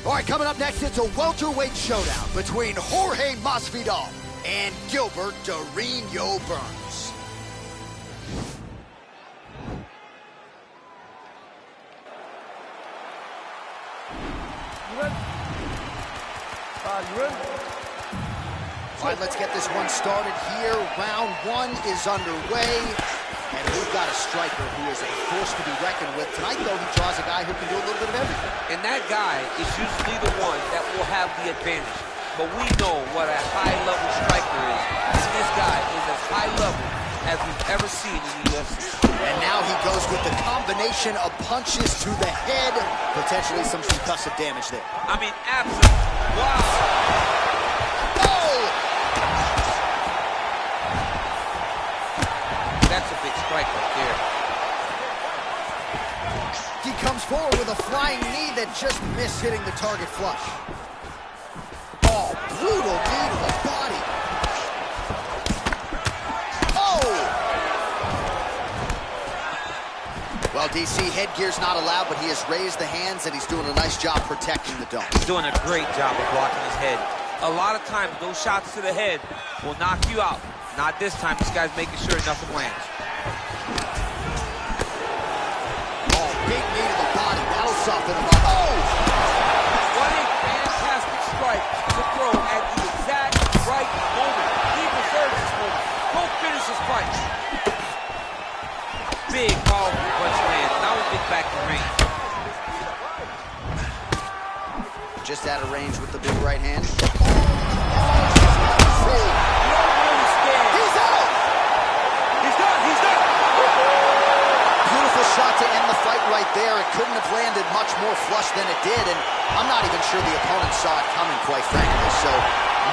All right, coming up next, it's a welterweight showdown between Jorge Masvidal and Gilbert Durinho Burns. All right, let's get this one started here. Round one is underway. And we've got a striker who is a force to be reckoned with. Tonight, though, he draws a guy who can do a little bit of everything. And that guy is usually the one that will have the advantage. But we know what a high-level striker is. And this guy is as high level as we've ever seen in the UFC. And now he goes with the combination of punches to the head. Potentially some concussive damage there. I mean, absolutely. Wow. That's a big strike right there. He comes forward with a flying knee that just missed hitting the target flush. Oh, brutal knee to the body. Oh! Well, DC, headgear's not allowed, but he has raised the hands, and he's doing a nice job protecting the dome. He's doing a great job of blocking his head. A lot of times, those shots to the head will knock you out. Not this time. This guy's making sure nothing lands. Oh, big knee to the body. That'll soften him up. Oh! What a fantastic strike to throw at the exact right moment. He deserves this moment. Go finish his fight. Big, powerful punch lands. Now we're getting back to range. Just out of range with the big right hand. Shot to end the fight right there. It couldn't have landed much more flush than it did, and I'm not even sure the opponent saw it coming, quite frankly. So,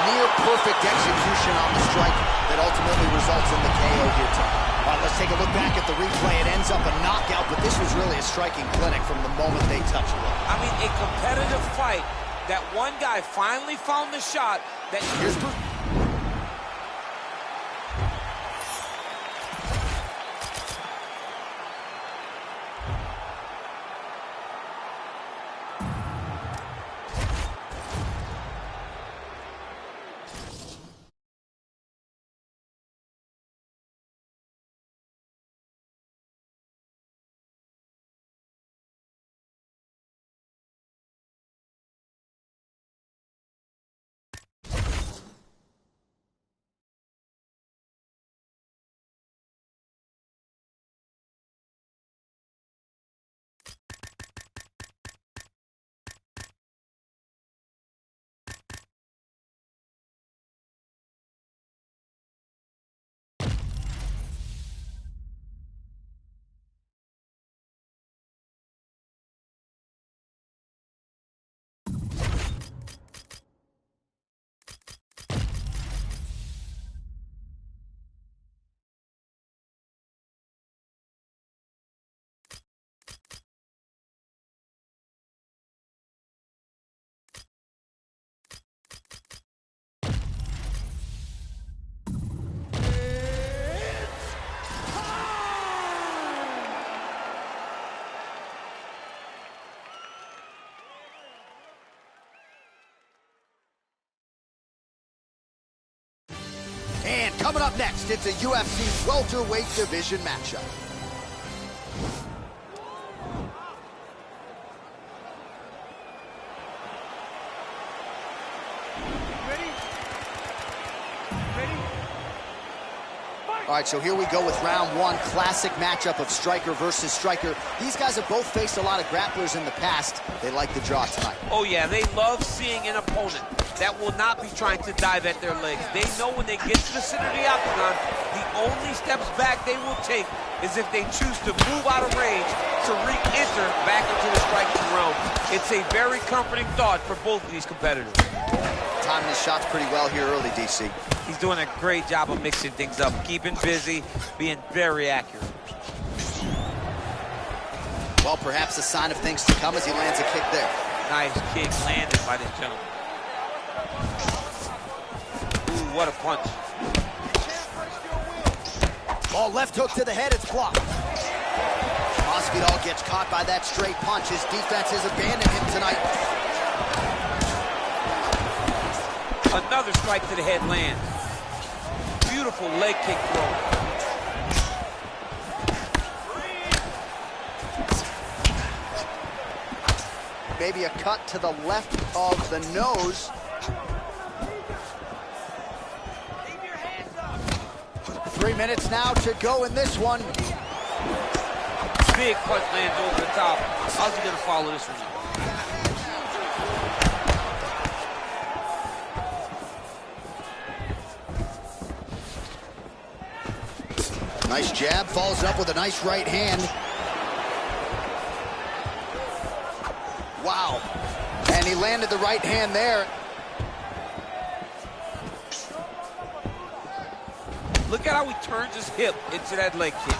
near perfect execution on the strike that ultimately results in the KO here tonight. All right, let's take a look back at the replay. It ends up a knockout, but this was really a striking clinic from the moment they touched it. I mean, a competitive fight. That one guy finally found the shot that... Here's And coming up next, it's a UFC welterweight division matchup. All right, so here we go with round one. Classic matchup of striker versus striker. These guys have both faced a lot of grapplers in the past. They like the draw tonight. Oh, yeah, they love seeing an opponent that will not be trying to dive at their legs. They know when they get to the center of the octagon, the only steps back they will take is if they choose to move out of range to re-enter back into the striking realm. It's a very comforting thought for both of these competitors. Timing his shots pretty well here early, DC. He's doing a great job of mixing things up, keeping busy, being very accurate. Well, perhaps a sign of things to come as he lands a kick there. Nice kick landed by this gentleman. Ooh, what a punch. Ball left hook to the head, it's blocked. Masvidal gets caught by that straight punch. His defense has abandoned him tonight. Another strike to the head lands. Beautiful leg kick throw. Maybe a cut to the left of the nose. Keep your hands up. 3 minutes now to go in this one. Big punch lands over the top. How's he gonna follow this one? Nice jab, follows up with a nice right hand. Wow. And he landed the right hand there. Look at how he turns his hip into that leg kick.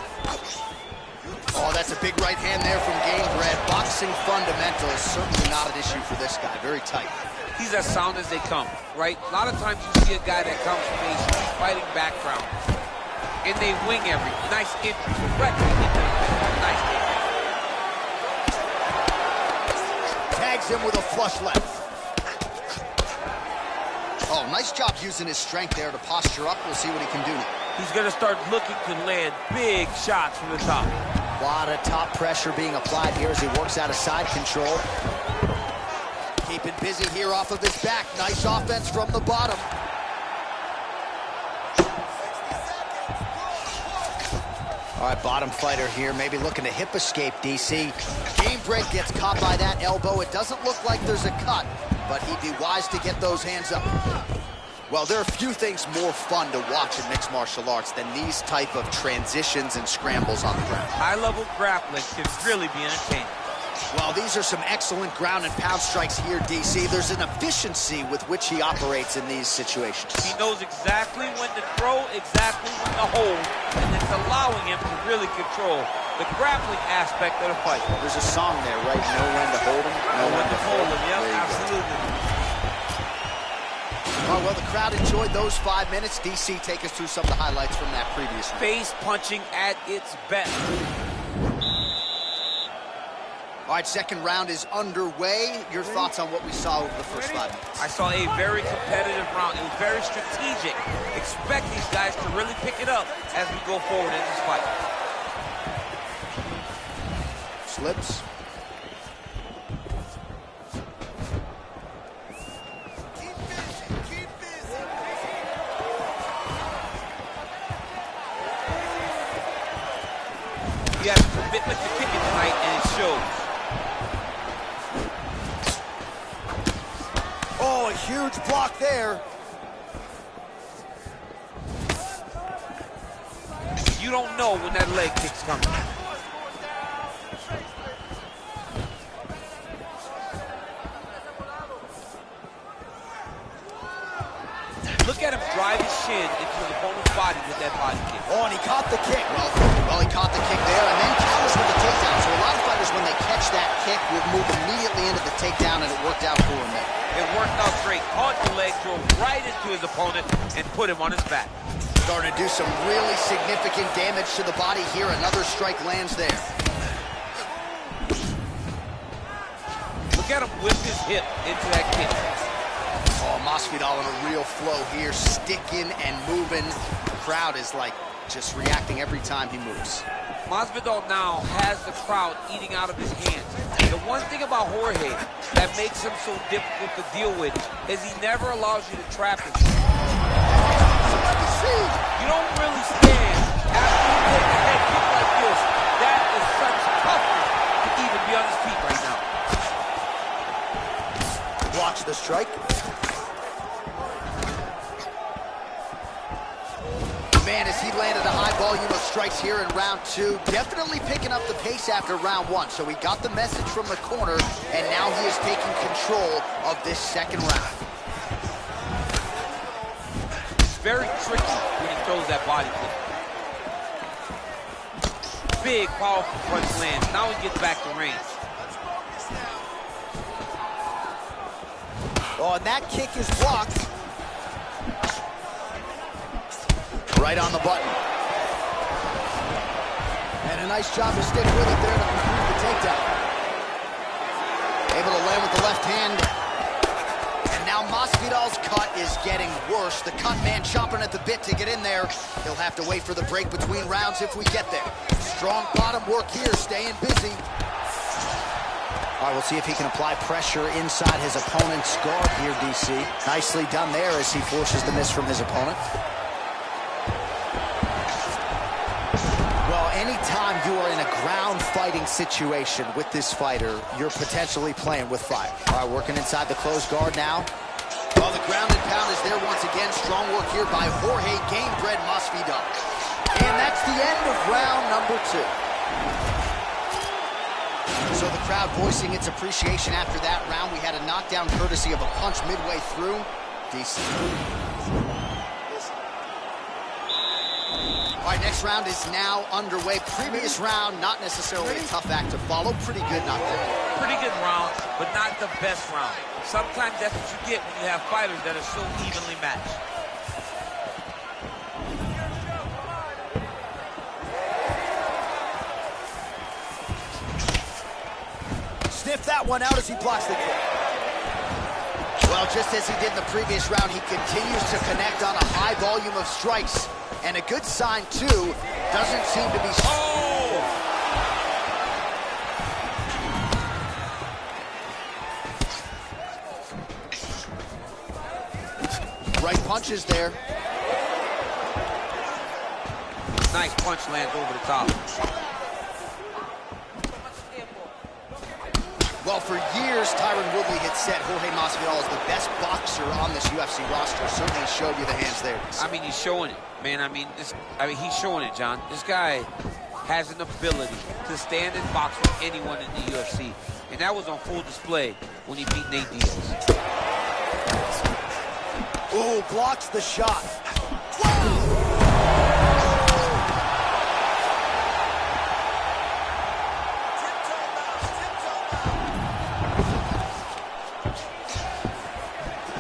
Oh, that's a big right hand there from Gamebred. Boxing fundamentals, certainly not an issue for this guy. Very tight. He's as sound as they come, right? A lot of times you see a guy that comes from a street fighting background, and they wing every nice entry directly into the nice kick. Tags him with a flush left. Oh, nice job using his strength there to posture up. We'll see what he can do now. He's gonna start looking to land big shots from the top. A lot of top pressure being applied here as he works out of side control. Keeping busy here off of his back. Nice offense from the bottom. All right, bottom fighter here, maybe looking to hip escape, DC. Gamebred gets caught by that elbow. It doesn't look like there's a cut, but he'd be wise to get those hands up. Well, there are few things more fun to watch in mixed martial arts than these type of transitions and scrambles on the ground. High-level grappling can really be entertaining. Well, these are some excellent ground and pound strikes here, DC. There's an efficiency with which he operates in these situations. He knows exactly when to throw, exactly when to hold, and it's allowing him to really control the grappling aspect of the fight. There's a song there, right? Know when to hold him. Know when to hold him, yep, absolutely. Oh, well, the crowd enjoyed those 5 minutes. DC, take us through some of the highlights from that previous one. Face punching at its best. All right, second round is underway. Your thoughts on what we saw over the first 5 minutes? I saw a very competitive round. It was very strategic. Expect these guys to really pick it up as we go forward in this fight. Slips. He has a commitment to kicking tonight, and it shows. Oh, a huge block there. You don't know when that leg kick's coming. Look at him drive his shin into his opponent's body with that body kick. Oh, and he caught the kick. Well, he caught the kick there and then counters with the takedown. So a lot of fighters, when they catch that kick, will move immediately into the takedown, and it worked out for him there. It worked out great. Caught the leg, drove right into his opponent, and put him on his back. Starting to do some really significant damage to the body here. Another strike lands there. Look at him whip his hip into that kick. Oh, Masvidal in a real flow here, sticking and moving. The crowd is like just reacting every time he moves. Masvidal now has the crowd eating out of his hands. The one thing about Jorge that makes him so difficult to deal with is he never allows you to trap him. You don't really stand after you take a head kick like this. That is such toughness to even be on his feet right now. Watch the strike. Man, as he landed a high volume of strikes here in round 2, definitely picking up the pace after round 1. So he got the message from the corner, and now he is taking control of this second round. It's very tricky when he throws that body kick. Big, powerful punch lands. Now he gets back to range. Oh, and that kick is blocked. Right on the button. And a nice job to stick with it there to complete the takedown. Able to land with the left hand. Masvidal's cut is getting worse. The cut man chomping at the bit to get in there. He'll have to wait for the break between rounds if we get there. Strong bottom work here, staying busy. All right, we'll see if he can apply pressure inside his opponent's guard here, DC. Nicely done there as he forces the miss from his opponent. Well, anytime you are in a ground fighting situation with this fighter, you're potentially playing with fire. All right, working inside the closed guard now. Well, the ground and pound is there once again. Strong work here by Jorge Gamebred Masvidal. And that's the end of round number 2. So the crowd voicing its appreciation after that round. We had a knockdown courtesy of a punch midway through. Decent. All right, next round is now underway. Previous round, not necessarily a tough act to follow. Pretty good knockdown. Pretty good round, but not the best round. Sometimes that's what you get when you have fighters that are so evenly matched. Sniff that one out as he blocks the kick. Well, just as he did in the previous round, he continues to connect on a high volume of strikes. And a good sign, too, doesn't seem to be... Oh! Right punches there. Nice punch lands over the top. Well, for years, Tyron Woodley had said Jorge Masvidal is the best boxer on this UFC roster. Certainly showed you the hands there. I mean, he's showing it, man. I mean, he's showing it, John. This guy has an ability to stand and box with anyone in the UFC. And that was on full display when he beat Nate Diaz. Ooh, blocks the shot.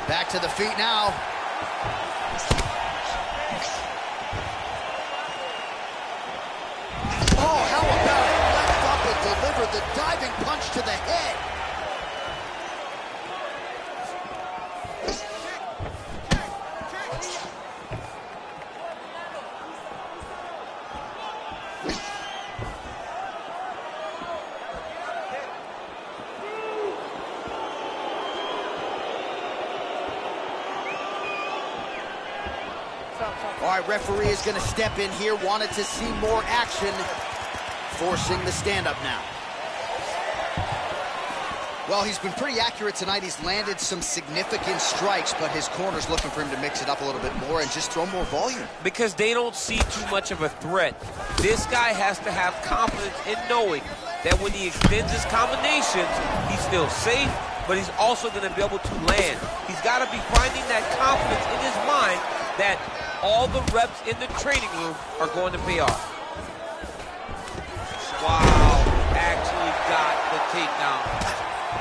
Back to the feet now. Oh, how about it? Left up and delivered the diving punch to the head. All right, referee is going to step in here. Wanted to see more action, forcing the stand-up now. Well, he's been pretty accurate tonight. He's landed some significant strikes, but his corner's looking for him to mix it up a little bit more and just throw more volume. Because they don't see too much of a threat. This guy has to have confidence in knowing that when he extends his combinations, he's still safe, but he's also going to be able to land. He's got to be finding that confidence in his mind that all the reps in the training room are going to pay off. Wow, actually got the takedown.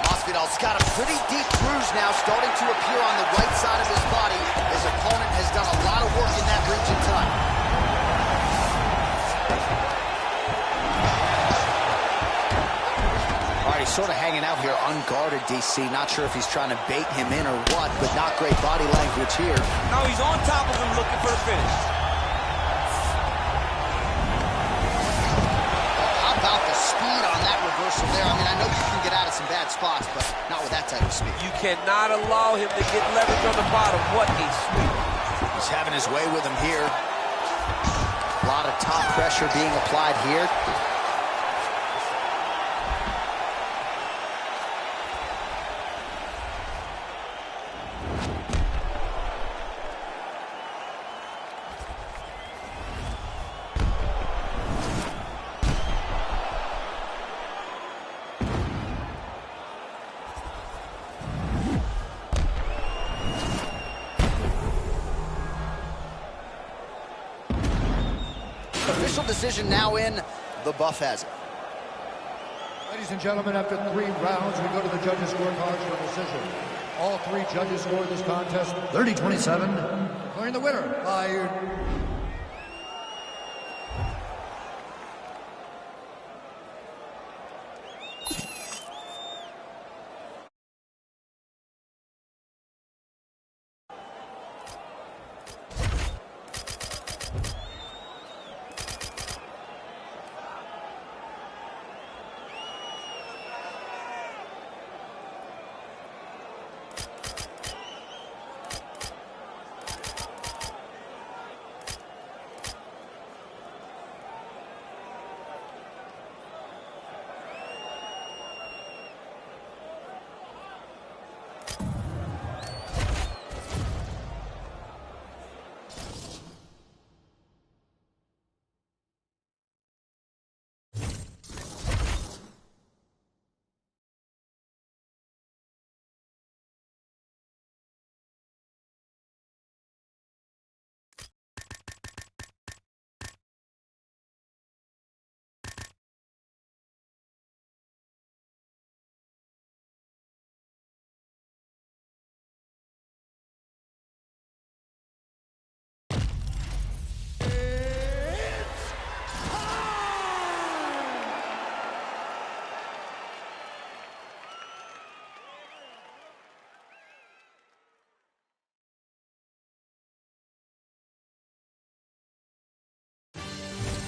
Masvidal's got a pretty deep bruise now starting to appear on the right side of his body. His opponent has done a lot of work in that region tonight. All right, he's sort of hanging out here unguarded, DC. Not sure if he's trying to bait him in or what, but not great body language here. No, he's on top of him looking for the finish. How about the speed on that reversal there? I mean, I know you can get out of some bad spots, but not with that type of speed. You cannot allow him to get leverage on the bottom. What a sweep. He's having his way with him here. A lot of top pressure being applied here. Official decision now in. The buff has it. Ladies and gentlemen, after 3 rounds, we go to the judges' scorecards for decision. All 3 judges scored this contest 30-27, declaring the winner by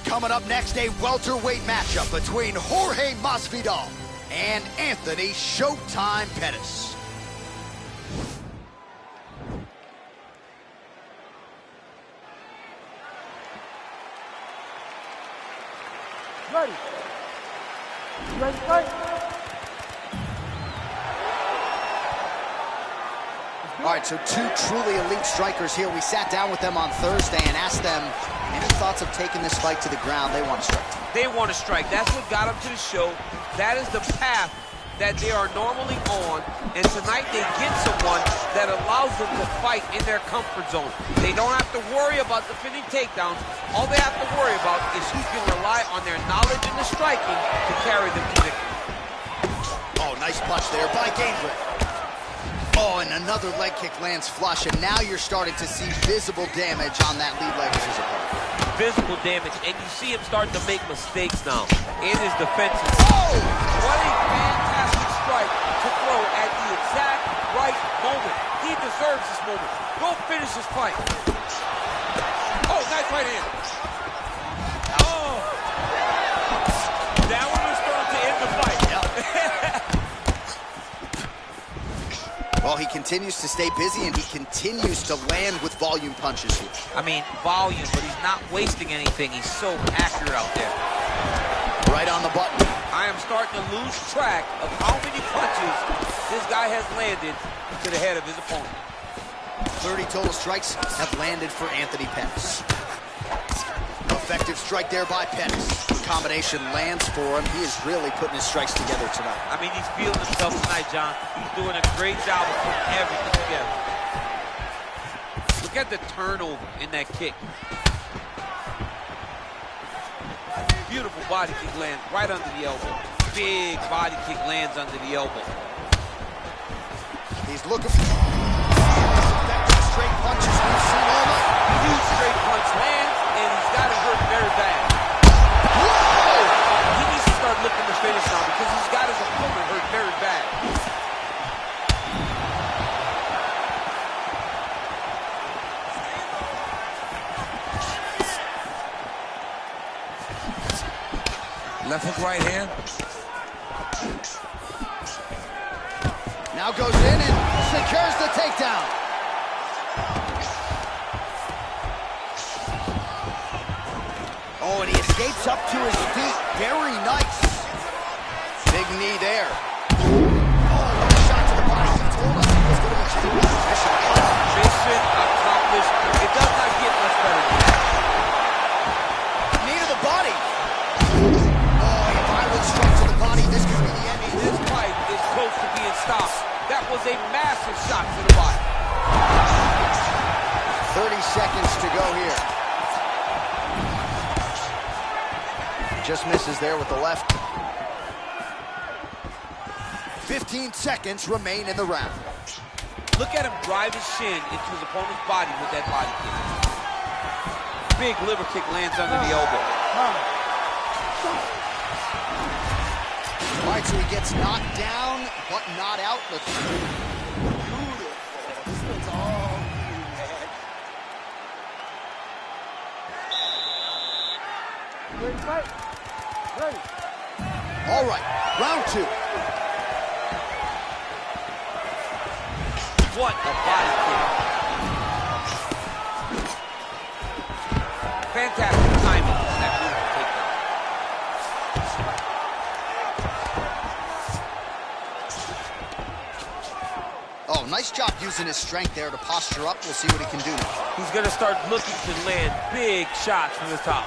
Coming up next, a welterweight matchup between Jorge Masvidal and Anthony Showtime Pettis. Ready. Ready, fight. All right, so two truly elite strikers here. We sat down with them on Thursday and asked them any thoughts of taking this fight to the ground. They want to strike. They want to strike. That's what got them to the show. That is the path that they are normally on. And tonight they get someone that allows them to fight in their comfort zone. They don't have to worry about defending takedowns. All they have to worry about is who can rely on their knowledge in the striking to carry them to victory. Oh, nice punch there by Gainwell. Oh, and another leg kick lands flush, and now you're starting to see visible damage on that lead leg of his opponent. Visible damage, and you see him starting to make mistakes now in his defenses. Oh! What a fantastic strike to throw at the exact right moment. He deserves this moment. Go finish this fight. Oh, nice right hand. Oh! That one was thrown to end the fight. Yep. Well, he continues to stay busy, and he continues to land with volume punches here. I mean, volume, but he's not wasting anything. He's so accurate out there. Right on the button. I am starting to lose track of how many punches this guy has landed to the head of his opponent. 30 total strikes have landed for Anthony Pettis. Effective strike there by Pettis. Combination lands for him. He is really putting his strikes together tonight. I mean, he's feeling himself tonight, John. He's doing a great job of putting everything together. Look at the turnover in that kick. Beautiful body kick lands right under the elbow. Big body kick lands under the elbow. He's looking for effective straight punches we've seen all night. Huge straight punch lands, and he's got it hurt very bad. Whoa! He needs to start looking to finish now because he's got his opponent hurt very bad. Left hook, right hand. Now goes in and secures the takedown. Oh, and he escapes up to his feet. Very nice. Big knee there. Oh, shot to the body. He told us he was going to achieve a position. Mission accomplished. It does not get much better than that. Knee to the body. Oh, a violent strike to the body. This could be the end. This fight is close to being stopped. That was a massive shot to the body. 30 seconds to go here. Just misses there with the left. 15 seconds remain in the round. Look at him drive his shin into his opponent's body with that body kick. Big liver kick lands under the elbow. All right, so he gets knocked down, but not out. Let's see. This one's all you, man. Ready, fight. Ready. All right, round two. What a body kick. Fantastic timing on that beautiful takedown. Oh, nice job using his strength there to posture up. We'll see what he can do now. He's going to start looking to land big shots from the top.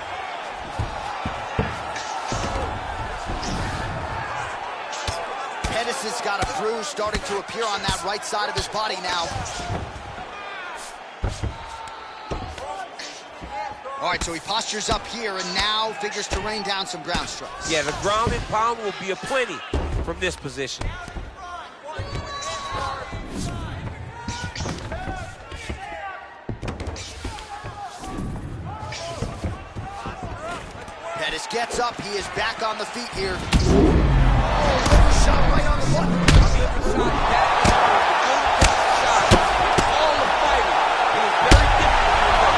Pettis has got a bruise starting to appear on that right side of his body now. All right, so he postures up here and now figures to rain down some ground strikes. Yeah, the ground and pound will be aplenty from this position. Pettis gets up. He is back on the feet here. Oh, shot right on the button. All the fighting. It is very difficult.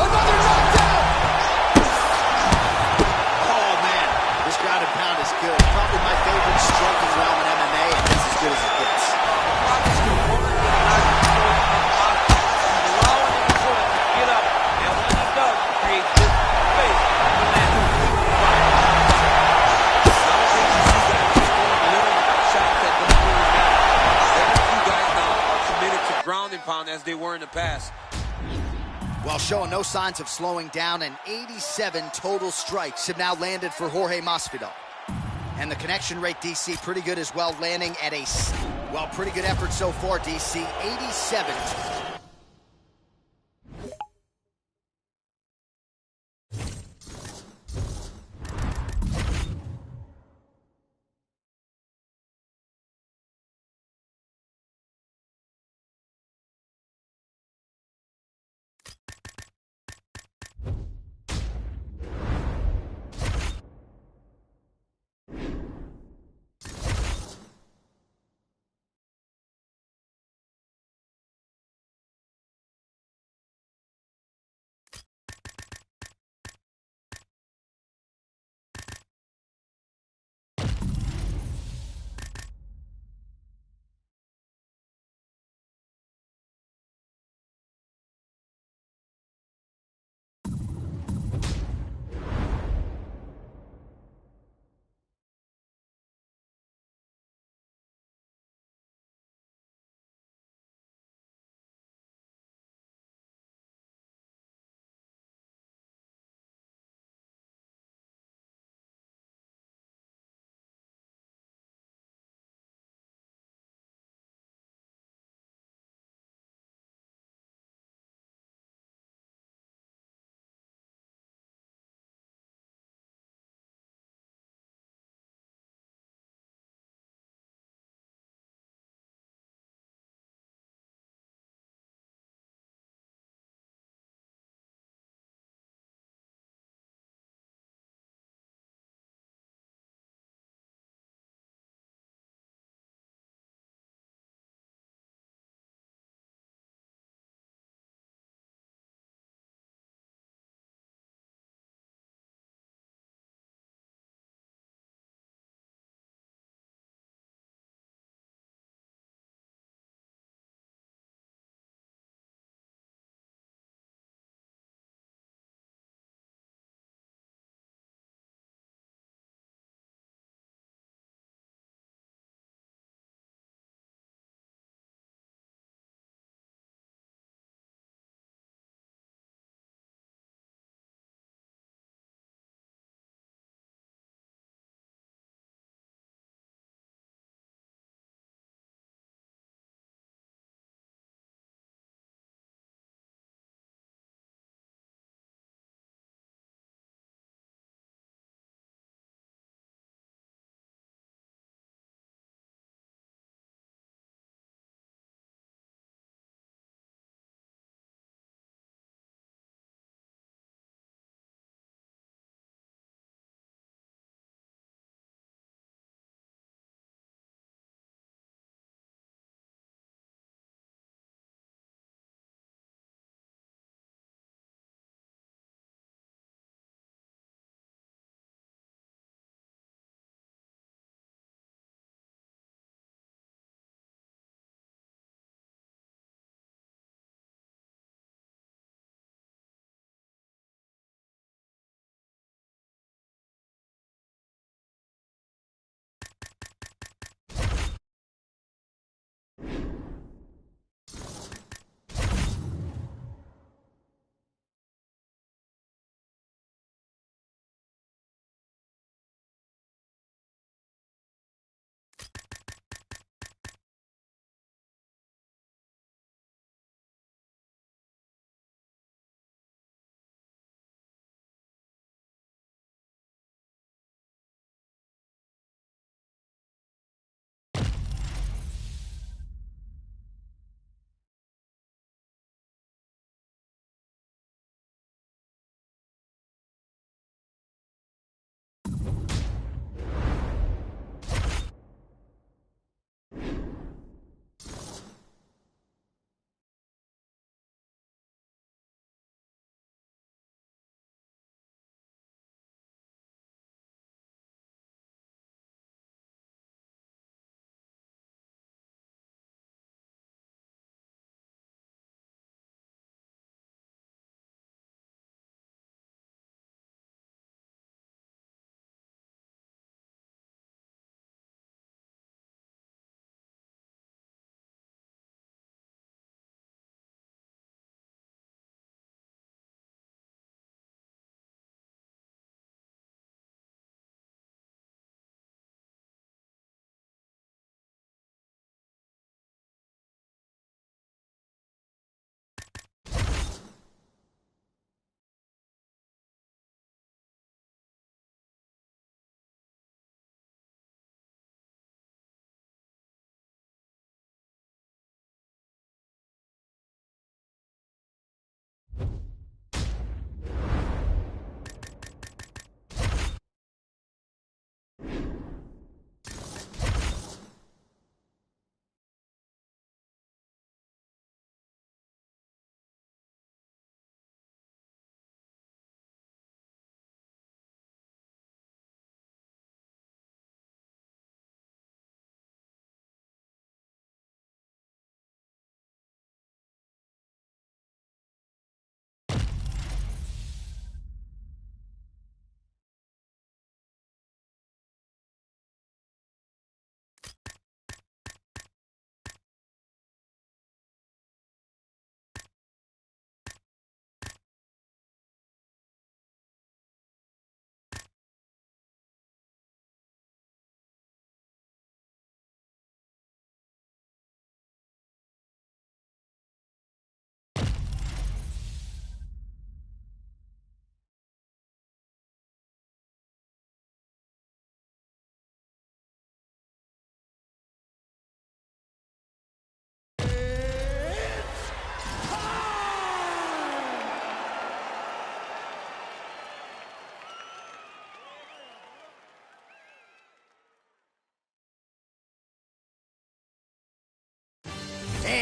Another knockdown! Oh, man. This ground and pound is good. Probably my favorite striking realm in MMA, and it's as good as it gets. Pound as they were in the past. Well, showing no signs of slowing down, and 87 total strikes have now landed for Jorge Masvidal. And the connection rate, DC, pretty good as well, landing at a, well, pretty good effort so far, DC. 87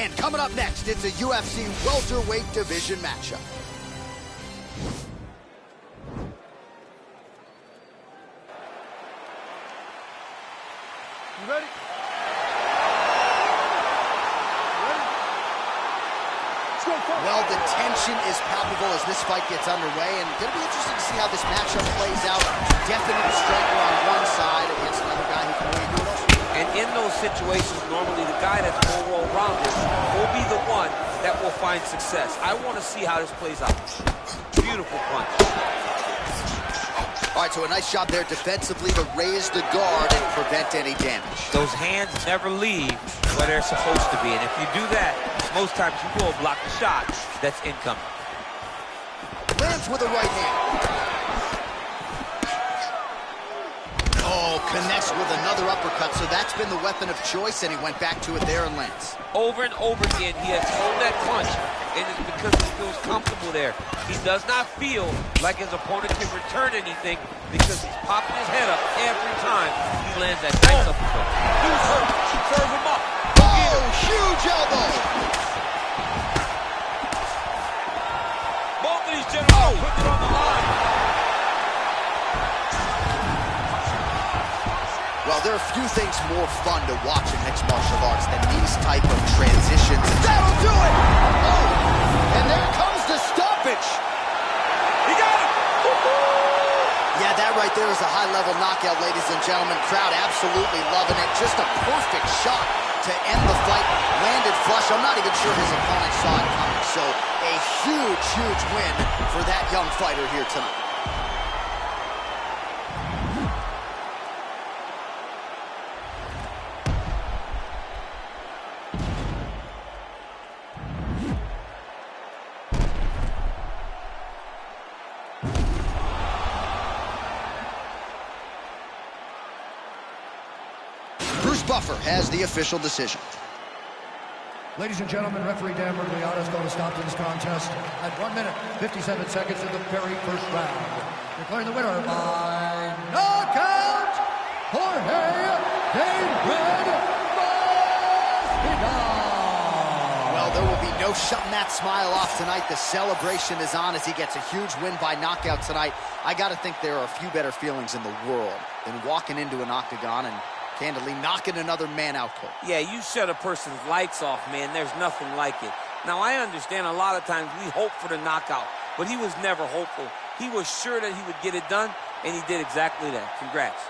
And coming up next, it's a UFC welterweight division matchup. You ready? Well, the tension is palpable as this fight gets underway, and it's going to be interesting to see how this matchup plays out. Definite striker on one side against another guy who can really do it all. And in those situations, normally the guy that's more well-rounded will be the one that will find success. I want to see how this plays out. Beautiful punch. All right, so a nice job there defensively to raise the guard and prevent any damage. Those hands never leave where they're supposed to be, and if you do that, most times you will block the shot that's incoming. Lands with a right hand. Oh, connects with another uppercut, so that's been the weapon of choice, and he went back to it there and lands. Over and over again, he has thrown that punch, and it's because he feels comfortable there. He does not feel like his opponent can return anything because he's popping his head up every time he lands that nice uppercut. Who's hurt? Serve him up. Oh, huge elbow. Both of these gentlemen put it on the line. Well, there are few things more fun to watch in mixed martial arts than these type of transitions. That'll do it! Oh, and there comes the stoppage. He got him! Yeah, that right there is a high-level knockout, ladies and gentlemen. Crowd absolutely loving it. Just a perfect shot to end the fight. Landed flush. I'm not even sure his opponent saw it coming. So a huge, huge win for that young fighter here tonight. Buffer has the official decision. Ladies and gentlemen, referee Dan Mergliata is going to stop to this contest at 1 minute, 57 seconds in the very first round. Declaring the winner by knockout, Jorge Masvidal. Well, there will be no shutting that smile off tonight. The celebration is on as he gets a huge win by knockout tonight. I got to think there are a few better feelings in the world than walking into an octagon and candidly knocking another man out cold. Yeah, you shut a person's lights off, man. There's nothing like it. Now, I understand a lot of times we hope for the knockout, but he was never hopeful. He was sure that he would get it done, and he did exactly that. Congrats.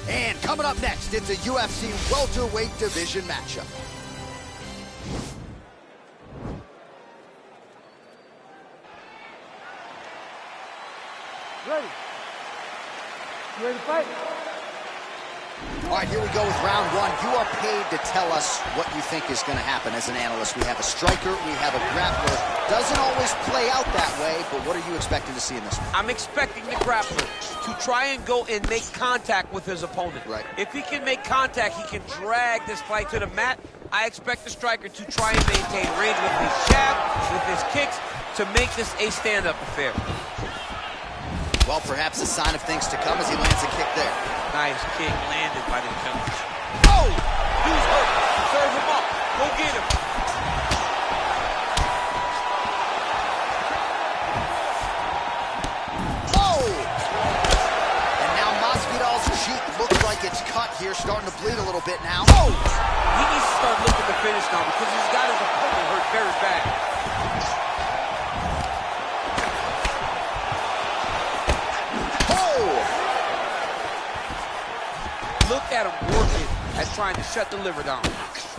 And coming up next, it's a UFC welterweight division matchup. Ready? You ready to fight? All right, here we go with round one. You are paid to tell us what you think is going to happen as an analyst. We have a striker, we have a grappler. Doesn't always play out that way, but what are you expecting to see in this one? I'm expecting the grappler to try and go and make contact with his opponent. Right. If he can make contact, he can drag this fight to the mat. I expect the striker to try and maintain range with his jab, with his kicks, to make this a stand-up affair. Well, perhaps a sign of things to come as he lands a kick there. Nice kick landed by the gentleman. Oh! Dude's hurt. Serve him up. Go get him. Oh! And now Masvidal's cheek looks like starting to bleed a little bit now. Oh! He needs to start looking to finish now because he's got his opponent hurt very bad. Oh! Look at him working at trying to shut the liver down.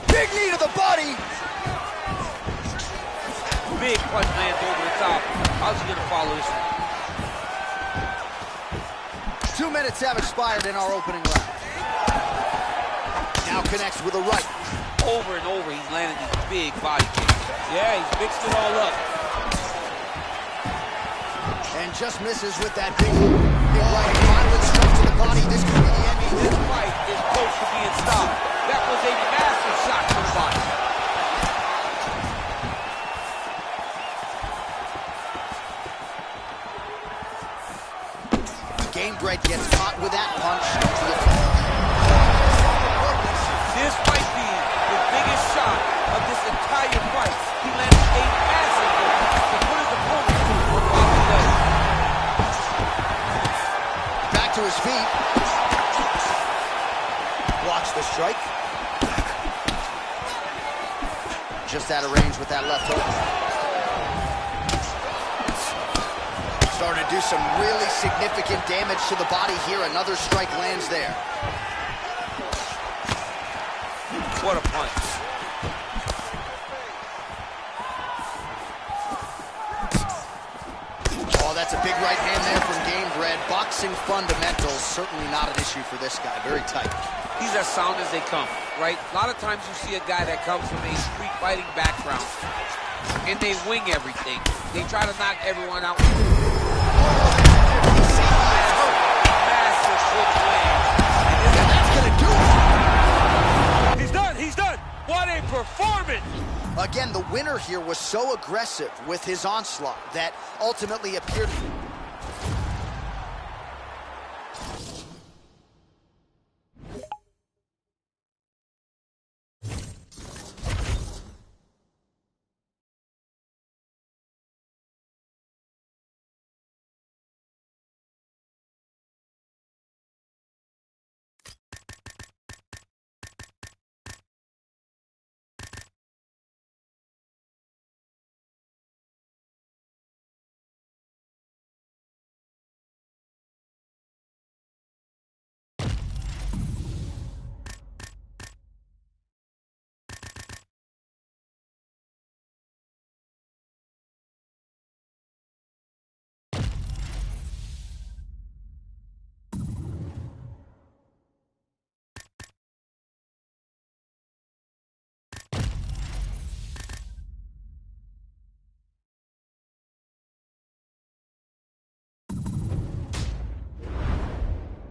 Big knee to the body! Big punch lands over the top. How's he gonna follow this one? 2 minutes have expired in our opening round. Now connects with a right. Over and over, he's landing these big body kicks. Yeah, he's mixed it all up. And just misses with that big right. Violent strike to the body. This could be the end. This fight is close to being stopped. That was a massive shot to the body. Gamebred gets caught with that punch. This might be the biggest shot of this entire fight. He landed a massive one to put his opponent on the leg. Back to his feet. Blocks the strike. Just out of range with that left hook. Starting to do some really significant damage to the body here. Another strike lands there. What a punch. Oh, that's a big right hand there from Gamebred. Boxing fundamentals, certainly not an issue for this guy. Very tight. He's as sound as they come, right? A lot of times you see a guy that comes from a street fighting background, and they wing everything. They try to knock everyone out. Massive hook land. And that's gonna do it. He's done, he's done. What a performance. Again, the winner here was so aggressive with his onslaught that ultimately appeared